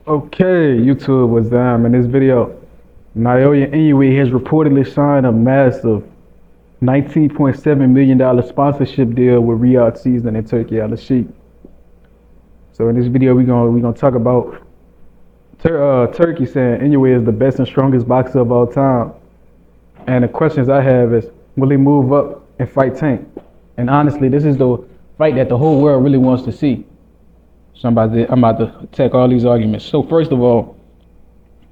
Okay, YouTube was down in this video. Naoya Inoue has reportedly signed a massive $19.7 million sponsorship deal with Riyadh Season in Turkey Al Sheikh. So in this video, we're gonna talk about Turkey saying Inoue is the best and strongest boxer of all time. And the questions I have is, will he move up and fight Tank? And honestly, this is the fight that the whole world really wants to see. So I'm about to attack all these arguments. So first of all,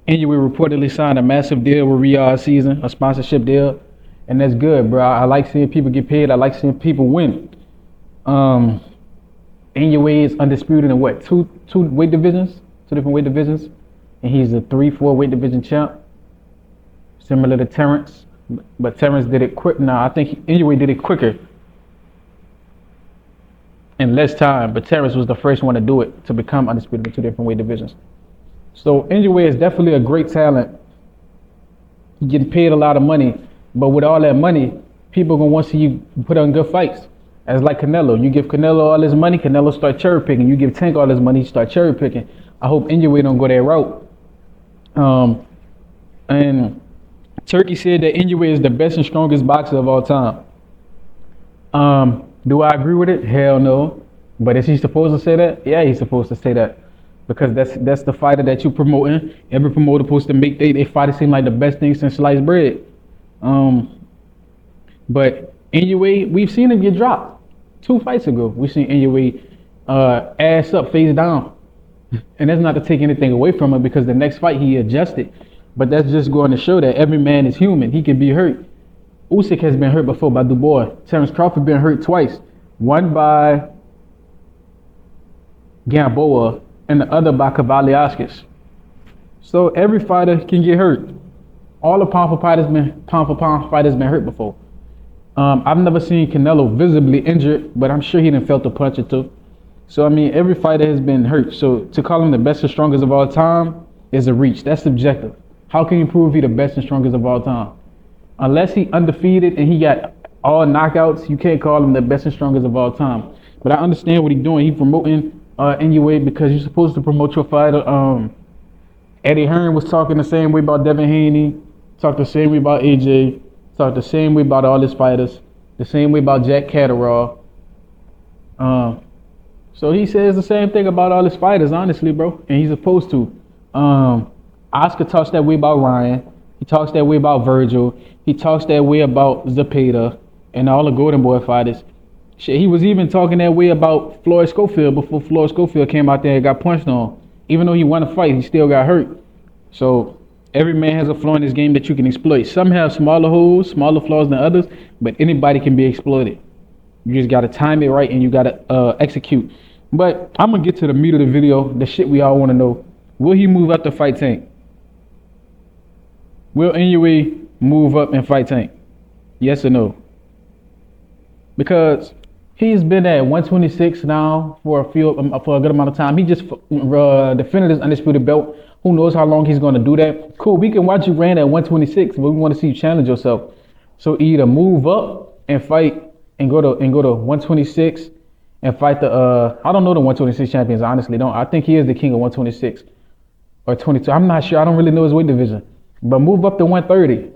Inoue reportedly signed a massive deal with Riyadh Season, a sponsorship deal, and that's good, bro. I like seeing people get paid. I like seeing people win. Um, Inoue is undisputed in what two weight divisions, two different weight divisions, and he's a 3-4 weight division champ, similar to Terrence. But Terrence did it quick. Now I think Inoue did it quicker in less time. But Terrence was the first one to do it, to become undisputed in two different weight divisions. So Inoue is definitely a great talent. He's getting paid a lot of money, but with all that money, people gonna want to see you put on good fights. As like Canelo, you give Canelo all his money, Canelo start cherry picking. You give Tank all his money, he start cherry picking. I hope Inoue don't go that route. And Turkey said that Inoue is the best and strongest boxer of all time. Do I agree with it? Hell no. But is he supposed to say that? Yeah, he's supposed to say that. Because that's the fighter that you promoting. Every promoter supposed to make they fighter seem like the best thing since sliced bread. But Inoue, we've seen him get dropped 2 fights ago. We've seen Inoue ass up, face down. And that's not to take anything away from him, because the next fight he adjusted. But that's just going to show that every man is human. He can be hurt. Usyk has been hurt before by Dubois. Terrence Crawford been hurt twice. One by Gamboa and the other by Kavaliauskas. So every fighter can get hurt. All the pound for pound fighters been hurt before. I've never seen Canelo visibly injured, but I'm sure he done felt a punch or two. So I mean, every fighter has been hurt. So to call him the best and strongest of all time is a reach. That's subjective. How can you prove he the best and strongest of all time? Unless he undefeated and he got all knockouts, you can't call him the best and strongest of all time. But I understand what he's doing. He's promoting Inoue because you're supposed to promote your fighter. Eddie Hearn was talking the same way about Devin Haney, talked the same way about AJ, talked the same way about all his fighters, the same way about Jack Catterall. So he says the same thing about all his fighters, honestly, bro. And he's supposed to. Oscar talks that way about Ryan. He talks that way about Virgil. He talks that way about Zepeda and all the Golden Boy fighters. Shit, he was even talking that way about Floyd Schofield before Floyd Schofield came out there and got punched on. Even though he won a fight, he still got hurt. So every man has a flaw in this game that you can exploit. Some have smaller holes, smaller flaws than others, but anybody can be exploited. You just gotta time it right and you gotta execute. But I'm gonna get to the meat of the video, the shit we all wanna know. Will he move up to fight Tank? Will Inoue move up and fight Tank? Yes or no? Because he's been at 126 now for a good amount of time. He just defended his undisputed belt. Who knows how long he's going to do that? Cool, we can watch you ran at 126, but we want to see you challenge yourself. So either move up and fight and go to 126 and fight the I don't know the 126 champions. I honestly don't. I think he is the king of 126 or 22. I'm not sure. I don't really know his weight division. But move up to 130.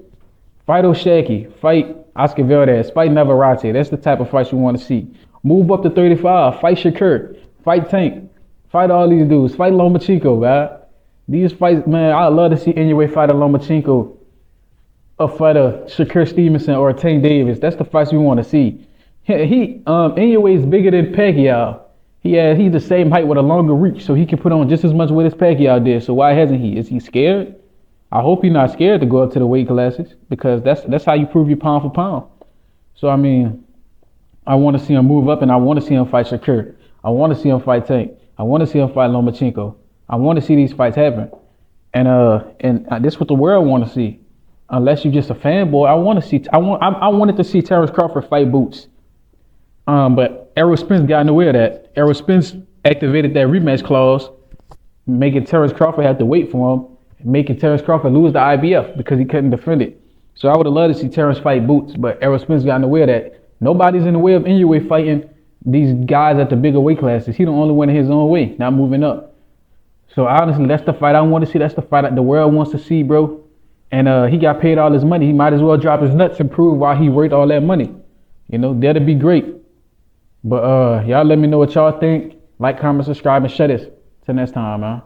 Fight O'Shaki. Fight Oscar Valdez. Fight Navarrete. That's the type of fights you want to see. Move up to 35. Fight Shakur. Fight Tank. Fight all these dudes. Fight Lomachenko, man. These fights, man, I'd love to see Inoue fight a Lomachenko, or fight a Shakur Stevenson or a Tank Davis. That's the fights we want to see. Inoue is bigger than Pacquiao. He's the same height with a longer reach, so he can put on just as much weight as Pacquiao did. So why hasn't he? Is he scared? I hope he's not scared to go up to the weight classes, because that's how you prove you pound for pound. So I mean, I want to see him move up, and I want to see him fight Shakur. I want to see him fight Tank. I want to see him fight Lomachenko. I want to see these fights happen, and this is what the world want to see. Unless you're just a fanboy, I wanted to see Terrence Crawford fight Boots, but Errol Spence got in the way of that. Errol Spence activated that rematch clause, making Terrence Crawford have to wait for him, making Terrence Crawford lose the IBF because he couldn't defend it. So I would have loved to see Terrence fight Boots, but Errol Spence got in the way of that. Nobody's in the way of Inoue fighting these guys at the bigger weight classes. He the only one in his own way, not moving up. So honestly, that's the fight I want to see. That's the fight that the world wants to see, bro. And he got paid all his money. He might as well drop his nuts and prove why he worth all that money. You know, that'd be great. But y'all let me know what y'all think. Like, comment, subscribe, and share this. Till next time, man.